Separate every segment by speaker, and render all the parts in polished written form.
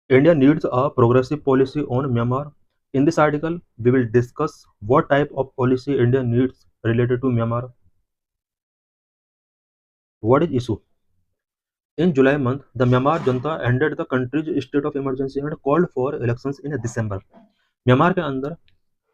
Speaker 1: India needs a progressive policy on Myanmar. In this article, we will discuss what type of policy India needs related to Myanmar. What is issue? In July month, the Myanmar junta ended the country's state of emergency and called for elections in December. Myanmar के अंदर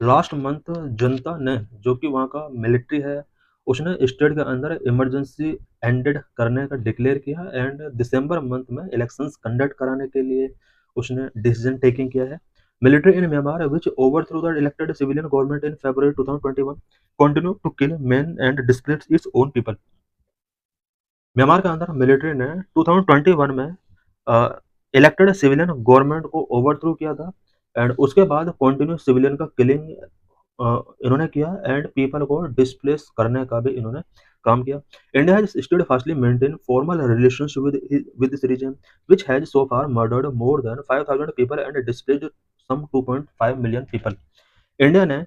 Speaker 1: last month जनता ने, जो कि वहाँ का military है, उसने state के अंदर इमरजेंसी एंडेड करने का डिक्लेयर किया एंड दिसंबर मंथ में इलेक्शंस कंडक्ट कराने के लिए उसने डिसीजन टेकिंग किया है. Military in Myanmar which overthrew the elected civilian government in February 2021 continue to kill men and displace its own people. Myanmar के अंदर मिलिट्री ने 2021 में इलेक्टेड सिविलियन गवर्नमेंट को ओवरथ्रू किया था एंड उसके बाद कंटिन्यू सिविलियन का किलिंग इन्होंने किया एंड पीपल को डिस्प्लेस करने का भी इन्होंने काम किया. India has still fastly maintain formal relations with this region which has so far murdered more than 5000 people and displaced some 2.5 million people. India ने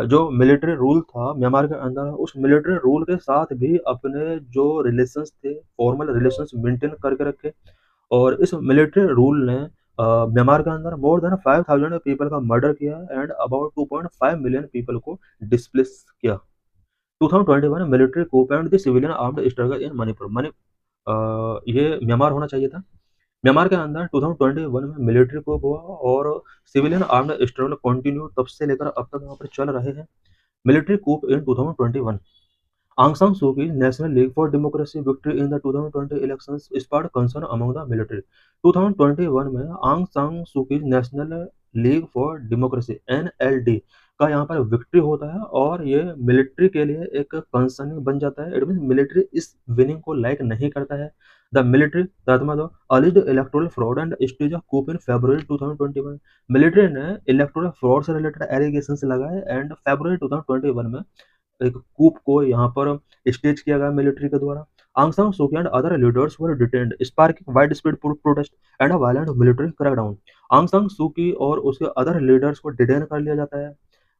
Speaker 1: जो मिलिट्री रूल था म्यांमार के अंदर, उस मिलिट्री रूल के साथ भी अपने जो रिलेशंस थे, फॉर्मल रिलेशंस मेंटेन करके रखे और इस मिलिट्री रूल ने म्यांमार के अंदर मोर देन 5000 पीपल का मर्डर किया एंड अबाउट 2.5 मिलियन पीपल को डिस्प्लेस किया. 2021 military coup and the civilian armed struggle in Manipur. ये म्यांमार होना चाहिए था. म्यांमार के अंदर 2021 में मिलिट्री coup हुआ और सिविलियन आर्म्ड स्ट्रगल कंटिन्यू तब से लेकर अब तक यहाँ पर चल रहे हैं. Military coup in 2021. Aung San Suu Kyi's National League for Democracy victory in the 2020 elections sparked concern among the military. 2021 में आंग सांग सूकी national league for democracy NLD का यहाँ पर विक्ट्री होता है और ये मिलिट्री के लिए एक कंसर्निंग बन जाता है. इट मीन मिलिट्री इस विनिंग को लाइक नहीं करता है. The military alleged electoral fraud and staged a coup in February 2021. Military ने इलेक्टोरल फ्रॉड से रिलेटेड एलिगेशंस लगाए एंड February 2021 में एक कूप को यहाँ पर स्टेज किया गया मिलिट्री के द्वारा. आंग सान सू की and other leaders were detained sparking wide spread protest and a violent military crackdown. आंग सान सू की और उसके अदर लीडर्स को डिटेन कर लिया जाता है,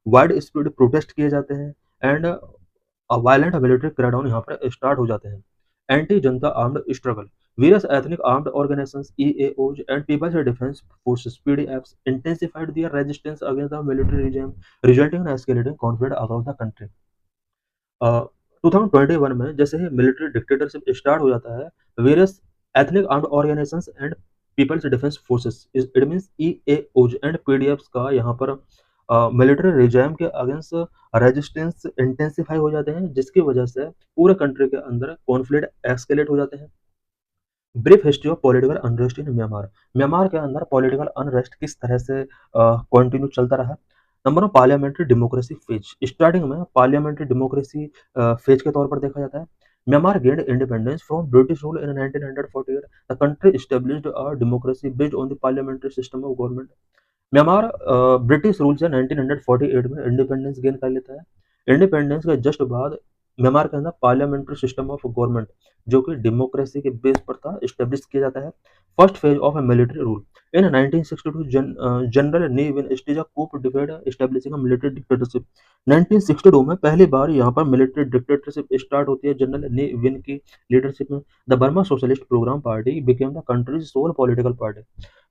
Speaker 1: वाइड स्प्रेड प्रोटेस्ट किए जाते हैं and a violent military crackdown यहाँ पर स्टार्ट हो जाते हैं. Anti Janata armed struggle. Various ethnic armed organizations, EAOs, and People's Defense Forces (PDFs) intensified their resistance against the military regime, resulting in escalating conflict across the country. 2021 में जैसे ही military dictatorship start हो जाता है, various ethnic armed organisations and peoples defence forces, it means EAOs and PDFs का यहाँ पर military regime के against resistance intensify हो जाते हैं, जिसकी वजह से पूरे कंट्री के अंदर कॉन्फ्लिक्ट एस्केलेट हो जाते हैं. Brief history of political unrest in Myanmar. Myanmar के अंदर पॉलिटिकल अनरेस्ट किस तरह से कंटिन्यू चलता रहा. Number of parliamentary democracy phase. Starting में पार्लियामेंट्री डेमोक्रेसी फेज के तौर पर देखा जाता है. Myanmar gained independence from British rule in 1948. The country established a democracy based on the parliamentary system of government. Myanmar British rule से 1948 में independence gain कर लेता है. इंडिपेंडेंस के जस्ट बाद म्यांमार के अंदर पार्लियामेंट्री सिस्टम ऑफ गवर्नमेंट, जो कि डेमोक्रेसी के बेस पर था, इस्टेब्लिश किया जाता है. First phase of a military rule. In 1962 general Ne Win stage of coup डिफेड एस्टेब्लिशिंग अ मिलिट्री डिक्टेटरशिप. 1962 में पहली बार यहाँ पर मिलिट्री डिक्टेटरशिप स्टार्ट होती है जनरल नी विन की लीडरशिप में. The Burma Socialist Programme Party became the country's sole political party.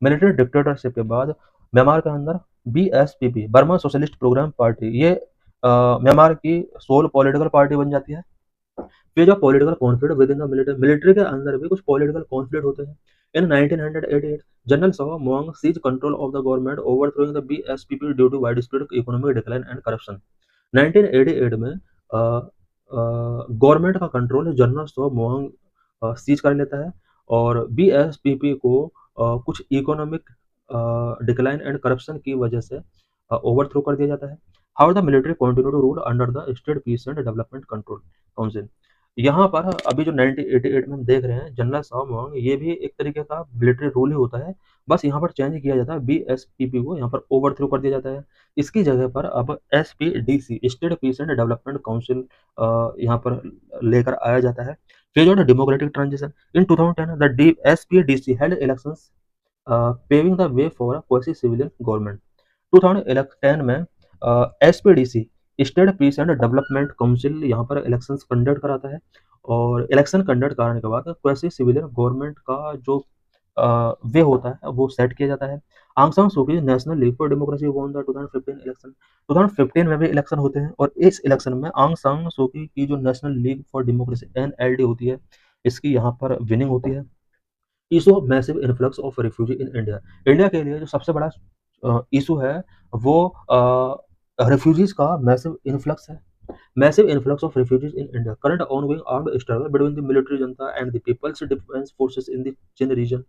Speaker 1: Military dictatorship के बाद म्यांमार के अंदर BSPP, Burma Socialist Programme Party, ये म्यांमार की सोल पॉलिटिकल पार्टी बन जाती है. फिर जो political conflict within the military, military के अंदर भी कुछ पॉलिटिकल कॉन्फ्लिक्ट होते हैं. इन 1988 general Saw Maung seized control of the government overthrowing the BSPP due to wide spread economic decline and corruption. 1988 में गवर्नमेंट का control general Saw Maung seize कर लेता है और BSPP को कुछ इकोनॉमिक डिक्लाइन एंड करप्शन की वजह से ओवरथ्रो कर दिया जाता है. How the military continue to rule under the State Peace and Development Control Council. यहाँ पर अभी जो 1988 में हम देख रहे हैं जनरल सामोंग, ये भी एक तरीके का मिलिट्री रूल ही होता है, बस यहाँ पर चेंज किया जाता है. BSPP को यहाँ पर ओवरथ्रो कर दिया जाता है. इसकी जगह पर अब SPDC State Peace and Development Council यहाँ पर लेकर आया जाता है. Phase of democratic transition. In 2010 the SPDC held elections paving the way for a quasi-civilian government. 2010 में SPDC State Peace and Development Council यहाँ पर इलेक्शंस कंडक्ट कराता है और इलेक्शन कंडक्ट कराने के बाद क्वासी सिविलियन गवर्नमेंट का जो वे होता है वो सेट किया जाता है। आंग सान सू की national league for democracy won the 2015 election. 2015 में भी इलेक्शन होते हैं और इस इलेक्शन में आंग सान सू की जो national league for democracy NLD होती है, इसकी यहाँ पर विनिंग होती है। Issue of massive influx of refugee in India. India के लिए जो सबसे बड़ा इशू है वो रिफ्यूजीज का मैसिव इन्फ्लक्स है। Massive influx of refugees in India. Current ongoing armed struggle between the military junta and the People's Defense Forces in the Chin region,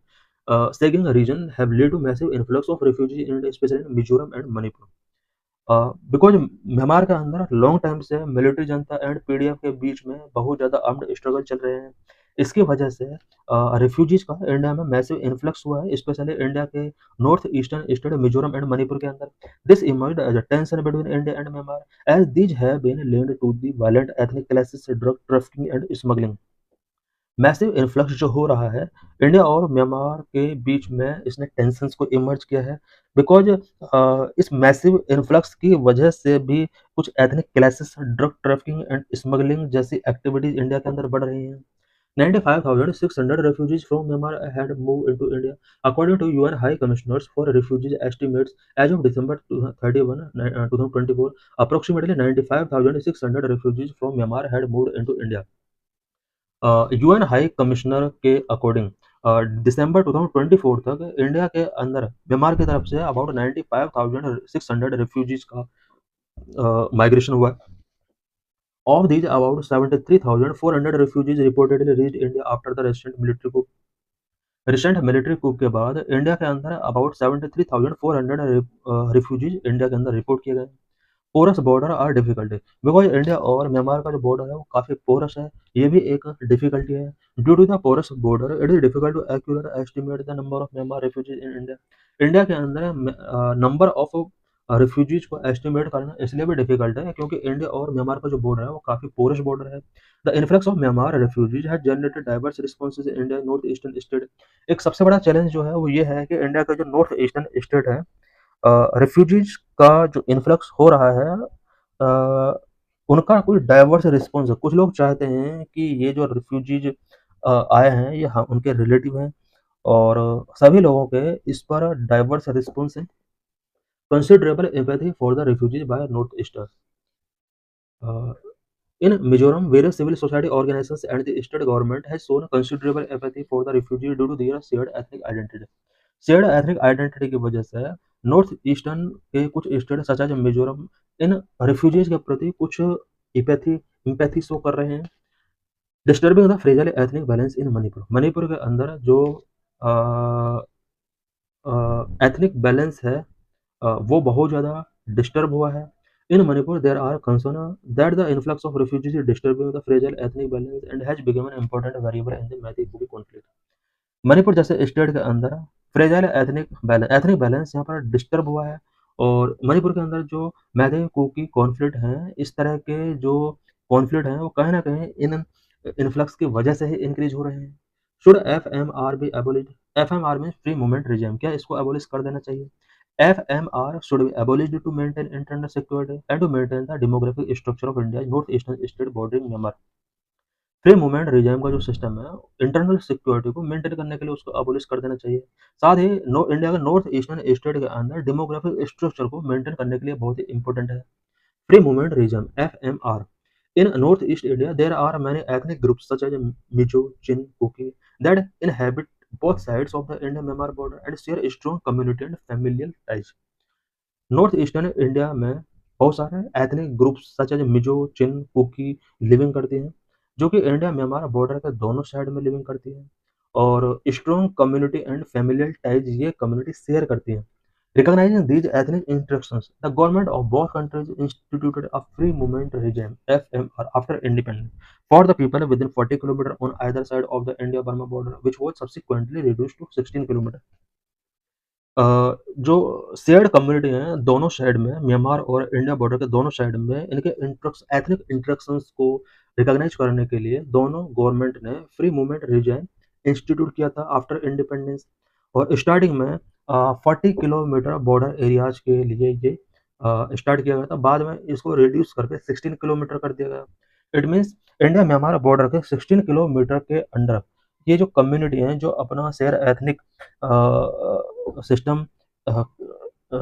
Speaker 1: Sagaing region, have led to massive influx of refugees in India, especially in Mizoram and Manipur. Because Myanmar के अंदर long time से military Janata and PDF के बीच में बहुत ज़्यादा armed struggle चल रहे हैं। इसकी वजह से रिफ्यूजीज का इंडिया में मैसिव इन्फ्लक्स हुआ है, स्पेशली इंडिया के north eastern state Mizoram and Manipur के अंदर। This emerged as a tension between India and Myanmar as these have been linked to the violent ethnic clashes, drug trafficking and smuggling. Massive influx जो हो रहा है India और Myanmar के बीच में, इसने टेंशंस को इमर्ज किया है बिकॉज इस मैसिव इन्फ्लक्स की वजह से भी कुछ ethnic clashes, drug trafficking and smuggling जैसी एक्टिविटीज इंडिया के अंदर बढ़ रही हैं। 95,600 refugees from Myanmar had moved into India, according to UN High Commissioners for Refugees estimates as of December 31, 2024. Approximately 95,600 refugees from Myanmar had moved into India. UN high commissioner के according दिसंबर 2024 तक India के अंदर Myanmar की तरफ say about 95,600 refugees का migration हुआ। Of these about 73,400 refugees reportedly reached India after the recent military coup। Recent military coup के बाद इंडिया के अंदर अबाउट 73,400 रेफ्यूजीज इंडिया के अंदर रिपोर्ट किए गए। Porous border are difficulty, because India और म्यांमार का जो बॉर्डर है वो काफी पोरस है, ये भी एक डिफिकल्टी है। Due to the porous border it is difficult to accurate estimate the number of Myanmar refugees in India. India के अंदर नंबर ऑफ रिफ्यूजीज को एस्टिमेट करना इसलिए भी डिफिकल्ट है क्योंकि इंडिया और म्यांमार का जो बॉर्डर है वो काफी पोरस बॉर्डर है। The influx of Myanmar refugees has generated diverse responses in India north eastern state. एक सबसे बड़ा चैलेंज जो है वो ये है कि इंडिया का जो नॉर्थ ईस्टर्न स्टेट है, रिफ्यूजीज का जो इन्फ्लक्स हो रहा है, उनका कोई डाइवर्स रिस्पॉन्स है। कुछ लोग चाहते हैं कि ये जो रिफ्यूजीज आए हैं ये उनके रिलेटिव हैं, और सभी लोगों के इस पर डाइवर्स रिस्पॉन्स है। Considerable empathy for the refugees by north eastern. In Mizoram, various civil society organizations and the state government has shown considerable empathy for the refugees due to their shared ethnic identity. Shared ethnic identity की वजह से north eastern के कुछ state such as Mizoram इन refugees के प्रति कुछ empathy show कर रहे हैं। Disturbing the fragile ethnic balance इन मणिपुर। मणिपुर के अंदर जो एथनिक बैलेंस है वो बहुत ज़्यादा डिस्टर्ब हुआ है। इन Manipur there are concern that the influx of refugees is disturbing the fragile ethnic balance and has become an important variable in the मैती-कुकी conflict. Manipur जैसे स्टेट के अंदर फ्रेजाइल एथनिक बैलेंस यहाँ पर डिस्टर्ब हुआ है, और मणिपुर के अंदर जो मैते कुकी कॉन्फ्लिक्ट हैं, इस तरह के जो कॉन्फ्लिक्ट हैं वो कहीं ना कहीं इन इन्फ्लक्स की वजह से ही इंक्रीज हो रहे हैं। Should FMR be abolish? FMR में फ्री मूवमेंट रिजिम, क्या इसको एबोलिश कर देना चाहिए? FMR should be abolished to maintain internal security and to maintain the demographic structure of India north eastern state bordering Myanmar. Free movement regime का जो system है internal security को maintain करने के लिए उसको अबोलिश कर देना चाहिए। साथ ही इंडिया का नॉर्थ ईस्टर्न स्टेट के अंदर डेमोग्राफिक स्ट्रक्चर को मेंटेन करने के लिए बहुत ही इंपॉर्टेंट है। Free movement regime FMR. In North East India there are many ethnic groups such as Mizo, chin, Kuki that inhabit both sides of the India-Myanmar border and share a strong community and familial ties. North eastern India में बहुत सारे ethnic groups such as Mizo, चिन, Kuki living करती हैं, जो कि India Myanmar border के दोनों side में लिविंग करती हैं, और strong community and familial ties ये कम्युनिटी शेयर करती हैं। Recognising these ethnic interactions, the government of both countries instituted a free movement regime FMR after independence for the people within 40 kilometre on either side of the India Burma border which was subsequently reduced to 16 kilometre. जो shared community हैं दोनों side में, Myanmar और India border के दोनों side में, इनके ethnic interactions को रिकॉग्नाइज करने के लिए दोनों गवर्नमेंट ने फ्री मूवमेंट रीजन इंस्टीट्यूट किया था आफ्टर इंडिपेंडेंस। और स्टार्टिंग में 40 किलोमीटर बॉर्डर एरियाज के लिए ये स्टार्ट किया गया था, बाद में इसको रिड्यूस करके 16 किलोमीटर कर दिया गया। It means India Myanmar border के 16 किलोमीटर के अंडर ये जो कम्युनिटी हैं जो अपना शेयर एथनिक सिस्टम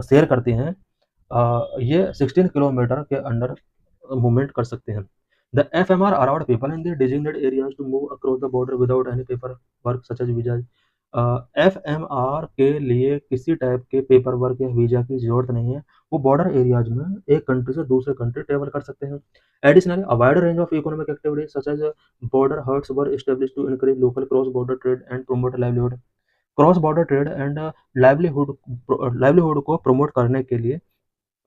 Speaker 1: शेयर करती हैं, ये 16 किलोमीटर के अंडर मूवमेंट कर सकते हैं। The FMR allowed people in the designated areas to move across the border without any paperwork such as visa। FMR के लिए किसी टाइप के पेपर वर्क या वीजा की जरूरत नहीं है, वो बॉर्डर एरियाज में एक कंट्री से दूसरे कंट्री ट्रेवल कर सकते हैं। Additionally a wide range of economic activities such as border huts were established to encourage local cross-border trade and promote livelihood। Cross border trade and livelihood को promote करने के लिए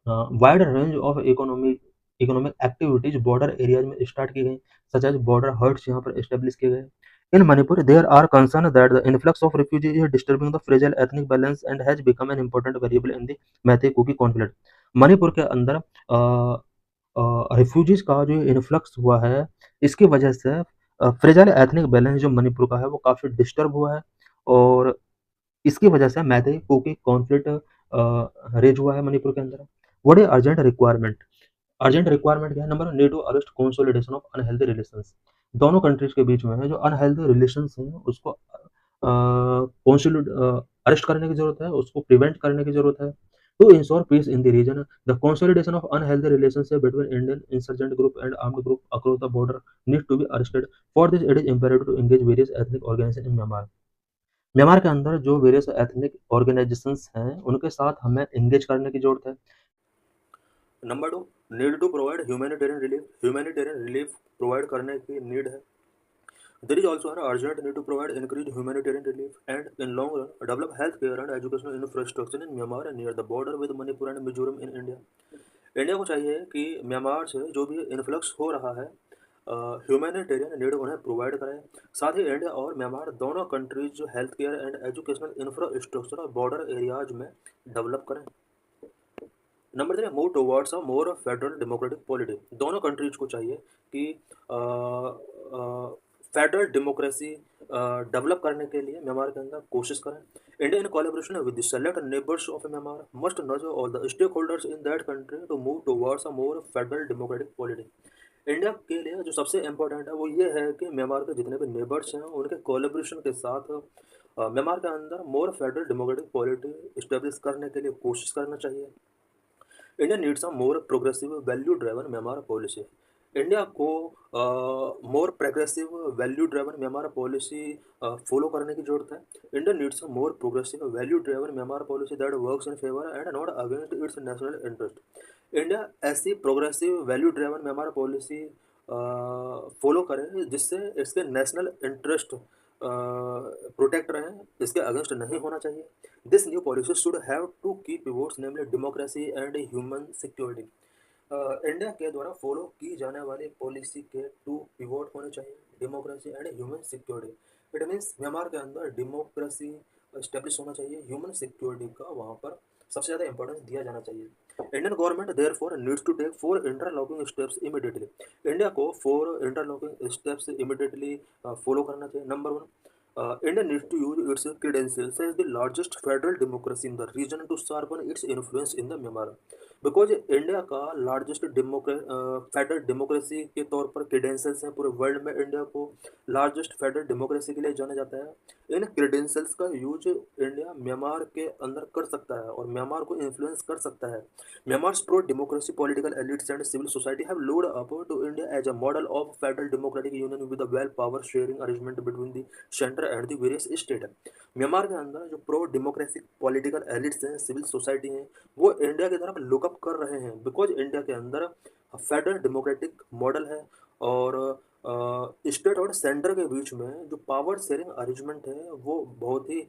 Speaker 1: wide range of economic activities border areas में start की गई, such as border hertz यहाँ पर establish किए गए। In Manipur there are concern that the influx of refugees is disturbing the fragile ethnic balance and has become an important variable in the Meitei Kuki conflict. Manipur के अंदर refugees का जो इन्फ्लक्स हुआ है, इसकी वजह से फ्रेजाइल एथनिक बैलेंस जो मणिपुर का है वो काफ़ी डिस्टर्ब हुआ है, और इसकी वजह से मैते कुकी कॉन्फ्लिक्ट रेज हुआ है मणिपुर के अंदर। What is urgent requirement? Urgent requirement क्या है? Number need to arrest consolidation of unhealthy relations. दोनों कंट्रीज के बीच में है जो अनहेल्दी रिलेशंस हैं उसको कंसोलिड अरेस्ट करने की जरूरत है, उसको प्रिवेंट करने की जरूरत है। To ensure peace in the region the consolidation of unhealthy relationship between Indian insurgent group and armed group across the border need to be arrested. For this it is imperative to engage various ethnic organisation in Myanmar. Myanmar के अंदर जो various ethnic organisations हैं उनके साथ हमें engage करने की जरूरत है। Number 2, need to provide humanitarian relief. Humanitarian relief provide करने की नीड है। There is also an urgent need to provide increased humanitarian relief and, in long run, develop healthcare and educational infrastructure in Myanmar and near the border with Manipur and Mizoram in India। India को चाहिए कि Myanmar से जो भी influx हो रहा है humanitarian need उन्हें प्रोवाइड करें। साथ ही इंडिया और म्यांमार दोनों कंट्रीज जो health care and educational infrastructure और बॉर्डर एरियाज में डेवलप करें। Number 3, move towards a more federal democratic polity. दोनों कंट्रीज को चाहिए कि फेडरल डेमोक्रेसी डेवलप करने के लिए म्यांमार के अंदर कोशिश करें। India in collaboration with the select neighbours of Myanmar must nurture all the stakeholders in that country to move towards a more federal democratic polity. India के लिए जो सबसे इम्पोर्टेंट है वो ये है कि म्यांमार के जितने भी नेबर्स हैं उनके कोलैबोरेशन के साथ म्यांमार के अंदर more federal democratic polity establish करने के लिए कोशिश करना चाहिए। India needs a more progressive value driven Myanmar policy. India को more progressive value driven Myanmar policy follow करने की जरूरत है। India needs a more progressive value driven Myanmar policy that works in favour and not against its national interest. India ऐसी progressive value driven Myanmar policy follow करे जिससे इसके national interest protect रहें, इसके अगेंस्ट नहीं होना चाहिए। This new policy should have two key pivots namely democracy and human security. India के द्वारा फॉलो की जाने वाली पॉलिसी के 2 पिवोट होने चाहिए, democracy and human security. It means Myanmar के अंदर डेमोक्रेसी स्टेब्लिश होना चाहिए, ह्यूमन सिक्योरिटी का वहाँ पर सबसे ज़्यादा इंपॉर्टेंस दिया जाना चाहिए। Indian government therefore needs to take 4 interlocking steps immediately. India को 4 इंटरलॉकिंग स्टेप्स इमीडिएटली फॉलो करना चाहिए। Number 1, India needs to use its credentials as the largest federal democracy in the region to sharpen its influence in the Myanmar। Because India का largest federal democracy के तौर पर credentials हैं, पूरे world में India को लार्जेस्ट फेडरल डेमोक्रेसी के लिए जाना जाता है। इन क्रेडेंशियल्स का यूज इंडिया म्यांमार के अंदर कर सकता है और म्यांमार को इन्फ्लुएंस कर सकता है। Myanmar's pro democracy political elites and civil society have looked up to India as a model of federal democratic union with a well power sharing arrangement between the centre and the various state. Myanmar के अंदर जो pro democratic political elites हैं, civil society हैं, वो India की तरफ lookup कर रहे हैं बिकॉज इंडिया के अंदर फेडरल डेमोक्रेटिक मॉडल है और स्टेट और सेंटर के बीच में जो पावर शेयरिंग अरेंजमेंट है वो बहुत ही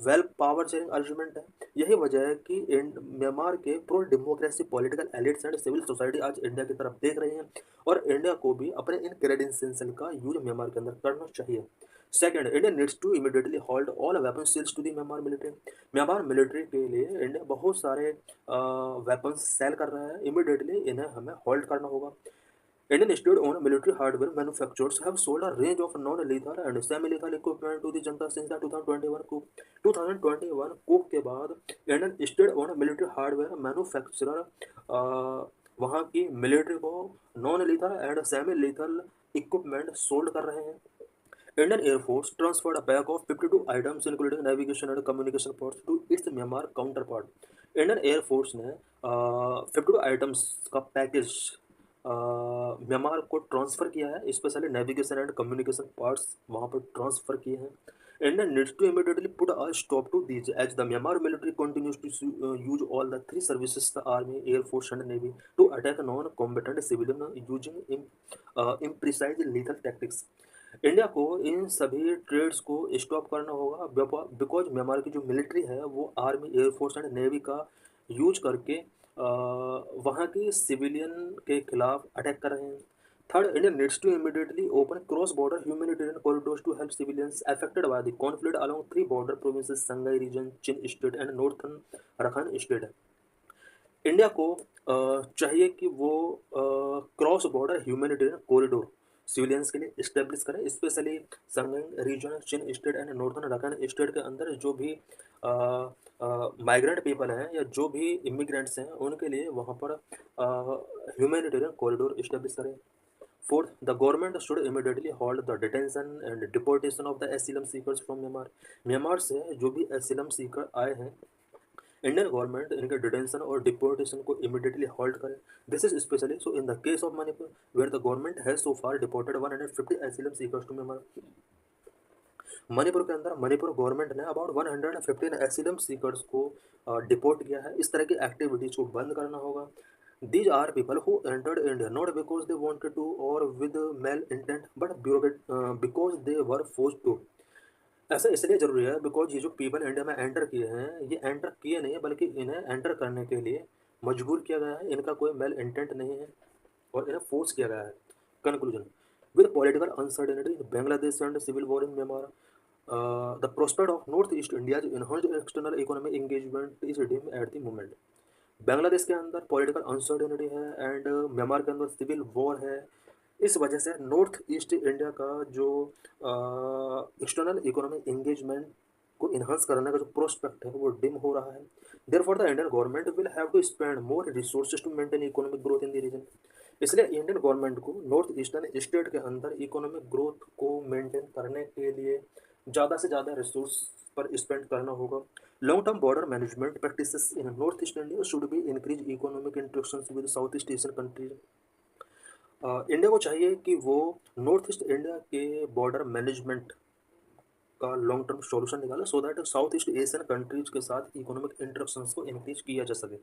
Speaker 1: वेल पावर शेयरिंग अरेंजमेंट है। यही वजह है कि म्यांमार के pro democracy political elites and civil society आज इंडिया की तरफ देख रहे हैं और इंडिया को भी अपने इन क्रेडेंशियल का यूज म्यांमार के अंदर करना चाहिए। Second, India needs to immediately hold all weapon sales to the Myanmar military. Myanmar military के लिए इंडिया बहुत सारे वेपन्स सेल कर रहा है, इमीडिएटली इन्हें हमें होल्ड करना होगा। Indian state-owned military hardware manufacturers have sold a range of non-lethal and semi-lethal equipment to the Janata since the 2021 coup। 2021 coup के बाद इंडियन स्टेट-owned military hardware manufacturer वहाँ की मिलिट्री को non lethal and semi lethal equipment sold कर रहे हैं। Indian Air Force transferred a bag of 52 items including navigation and communication parts to its Myanmar counterpart. Indian air force ने 52 items का package Myanmar को transfer किया है, specially navigation and communication parts वहाँ पर ट्रांसफ़र किए हैं. India needs to immediately put a stop to these as the Myanmar military continues to use all the three services, the army, air force and navy, to attack non-combatant civilian using imprecise lethal tactics. India को इन सभी trades को stop करना होगा because Myanmar की जो military है वो army, air force and navy का यूज करके वहाँ की सिविलियन के खिलाफ अटैक कर रहे हैं. Third, India needs to immediately open cross border humanitarian corridors to help civilians affected by the conflict along 3 border provinces Sagaing region, Chin state and northern Rakhine state. India को चाहिए कि वो cross border humanitarian corridor civilians के लिए establish करें, specially Sagaing region, Chin state and northern Rakhine state के अंदर जो भी माइग्रेंट पीपल हैं या जो भी इमिग्रेंट्स हैं उनके लिए वहाँ पर ह्यूमैनिटेरियन कॉरिडोर इस्टेब्लिश करें. Fourth, the government should immediately hold the detention and deportation of the asylum seekers from Myanmar. Myanmar से जो भी एसिलम सीकर आए हैं, इंडियन गवर्नमेंट इनके डिटेंशन और डिपोर्टेशन को इमीडिएटली होल्ड करे. This is specially so in the case of Manipur where the government has so far deported 150 asylum seekers to Myanmar. Manipur के अंदर मणिपुर गवर्नमेंट ने अबाउट 115 एसिलम सीकर्स को डिपोर्ट किया है. इस तरह की एक्टिविटीज को बंद करना होगा. These are people who entered India not because they wanted to or with mal intent, but because they were forced to. ऐसा इसलिए ज़रूरी है बिकॉज ये जो पीपल इंडिया में एंटर किए हैं ये एंटर किए नहीं बल्कि इन्हें एंटर करने के लिए मजबूर किया गया है. इनका कोई मेल इंटेंट नहीं है और इन्हें फोर्स किया गया है. Conclusion, with political uncertainty in Bangladesh and civil war in Myanmar, the prospect of North East India enhanced external economic engagement is dim at the moment. Bangladesh के अंदर पॉलिटिकल अनसर्टेनिटी है एंड म्यांमार के अंदर सिविल वॉर है. इस वजह से north East India का जो एक्सटर्नल इकोनॉमिक एंगेजमेंट को इन्हांस करने का जो प्रोस्पेक्ट है वो डिम हो रहा है. Therefore the Indian government will have to spend more resources to maintain economic growth in the region. इसलिए इंडियन गवर्नमेंट को नॉर्थ ईस्टर्न स्टेट के अंदर इकोनॉमिक ग्रोथ को मेंटेन करने के लिए ज़्यादा से ज़्यादा रिसोर्स पर स्पेंड करना होगा. Long term border management practices in North East India should be increase economic interactions with south east Asian countries. India को चाहिए कि वो नॉर्थ ईस्ट इंडिया के बॉर्डर मैनेजमेंट का लॉन्ग टर्म सॉल्यूशन निकाले so that south east Asian countries के साथ economic interactions को इंक्रीज किया जा सके.